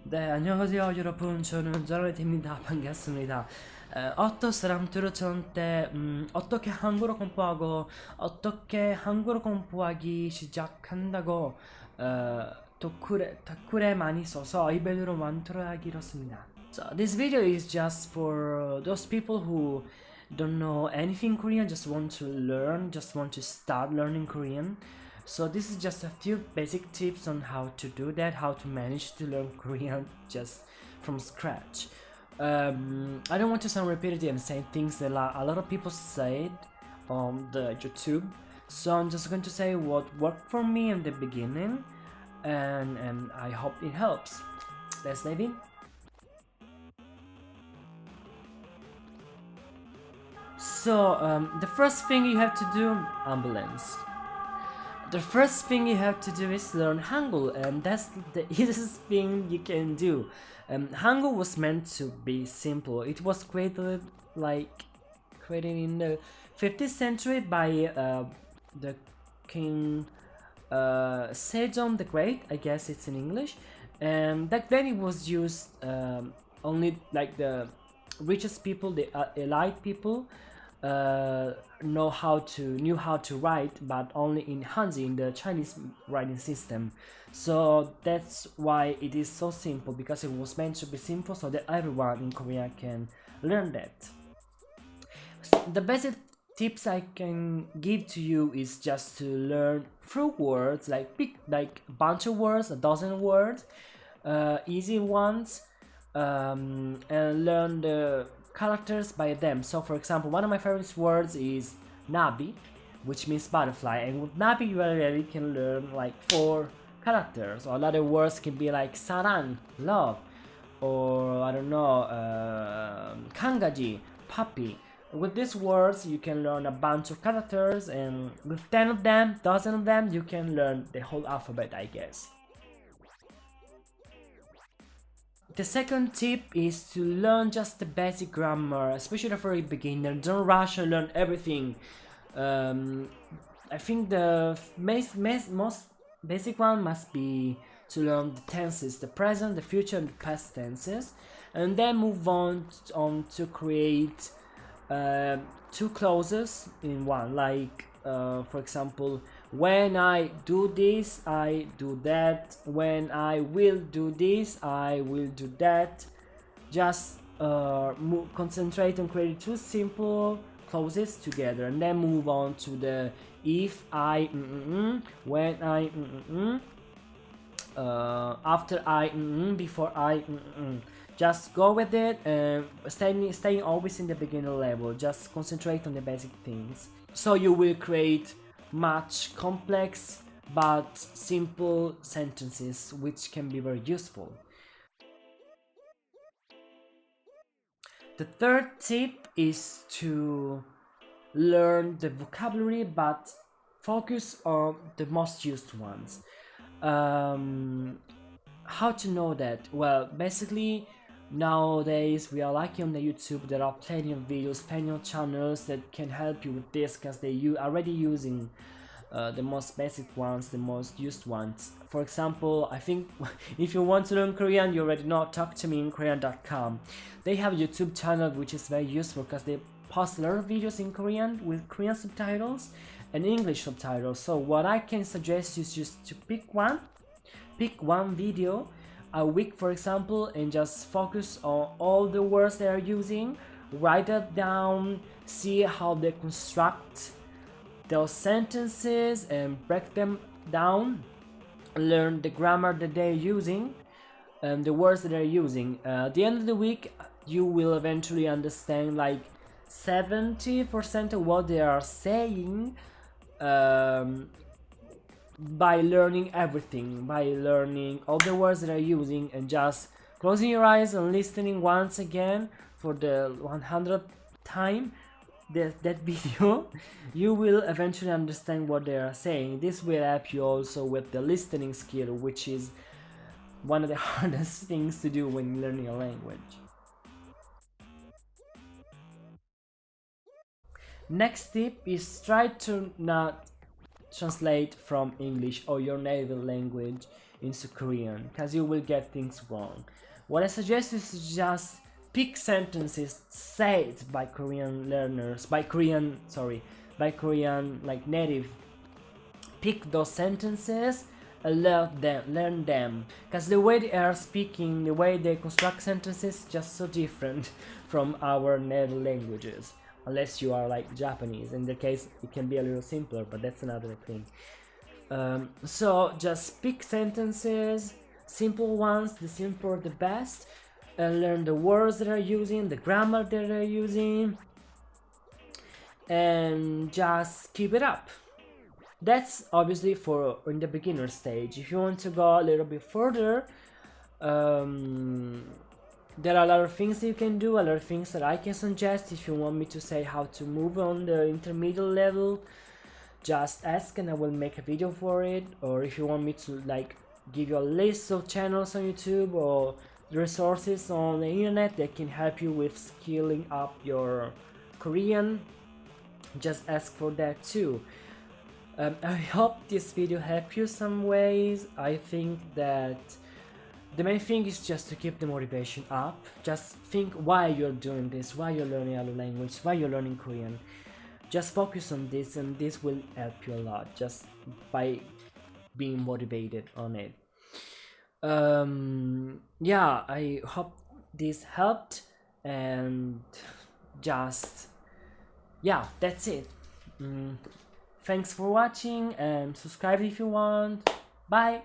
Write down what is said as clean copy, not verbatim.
네, 안녕하세요 여러분. 저는 저널팀입니다. 반갑습니다. 어떤 사람들한테 어떻게 한국어 공부하고 어떻게 한국어 공부하기 시작한다고 댓글에 많이 써서 이별로 만들어야기로 했습니다. So this video is just for those people who don't know anything Korean, just want to learn, just want to start learning Korean. So this is just a few basic tips on how to do that, how to manage to learn Korean just from scratch. I don't want to sound repetitive and say things that a lot of people said on the YouTube. So I'm just going to say what worked for me in the beginning, and I hope it helps. Let's dive in. So the first thing you have to do, ambulance. The first thing you have to do is learn Hangul, and that's the easiest thing you can do. Hangul was meant to be simple. It was created in the 15th century by the king Sejong the Great. I guess it's in English. And back then it was used only like the richest people, the elite people knew how to write, but only in Hanzi, in the Chinese writing system. So that's why it is so simple, because it was meant to be simple so that everyone in Korea can learn that. The basic tips I can give to you is just to learn through words, like pick like a bunch of words, a dozen words, easy ones, and learn the characters by them. So for example, one of my favorite words is nabi, which means butterfly, and with nabi you already can learn like 4 characters, or other words can be like saran, love, or I don't know, kangaji, puppy. With these words you can learn a bunch of characters, and with 10 of them, dozen of them, you can learn the whole alphabet, I guess. The second tip is to learn just the basic grammar, especially for a beginner. Don't rush and learn everything. I think the most basic one must be to learn the tenses, the present, the future, and the past tenses, and then move on to create 2 clauses in one, like for example, when I do this, I do that. When I will do this, I will do that. Just concentrate on creating 2 simple clauses together, and then move on to the if I, when I, after I, before I. Just go with it, and staying always in the beginner level. Just concentrate on the basic things, so you will create much complex but simple sentences, which can be very useful. The third tip is to learn the vocabulary, but focus on the most used ones. How to know that? Well, basically, nowadays we are lucky on the YouTube. There are plenty of videos, plenty of channels that can help you with this, because they already using the most basic ones, the most used ones. For example, I think if you want to learn Korean, you already know Talk to Me in Korean.com. They have a YouTube channel which is very useful, because they post a lot of videos in Korean with Korean subtitles and English subtitles. So what I can suggest is just to pick one video a week, for example, and just focus on all the words they are using, write it down, see how they construct those sentences and break them down, learn the grammar that they're using and the words that they're using. At the end of the week, you will eventually understand like 70% of what they are saying, by learning everything, by learning all the words that are using, and just closing your eyes and listening once again for the 100th time that video, you will eventually understand what they are saying. This will help you also with the listening skill, which is one of the hardest things to do when learning a language. Next tip is try to not translate from English or your native language into Korean, because you will get things wrong. What I suggest is to just pick sentences said by Korean learners, by Korean like native. Pick those sentences and learn them, because the way they are speaking, the way they construct sentences is just so different from our native languages, unless you are like Japanese. In the case it can be a little simpler, but that's another thing. So just pick sentences, simple ones, the simpler the best, and learn the words that are using, the grammar that they're using, and just keep it up. That's obviously for in the beginner stage. If you want to go a little bit further, there are a lot of things that you can do, a lot of things that I can suggest. If you want me to say how to move on the intermediate level, just ask and I will make a video for it. Or if you want me to like give you a list of channels on YouTube or resources on the internet that can help you with scaling up your Korean, just ask for that too. I hope this video helped you some ways. I think that the main thing is just to keep the motivation up. Just think why you're doing this, why you're learning other language, why you're learning Korean. Just focus on this, and this will help you a lot just by being motivated on it. Yeah, I hope this helped, and just yeah, that's it. Thanks for watching, and subscribe if you want. Bye.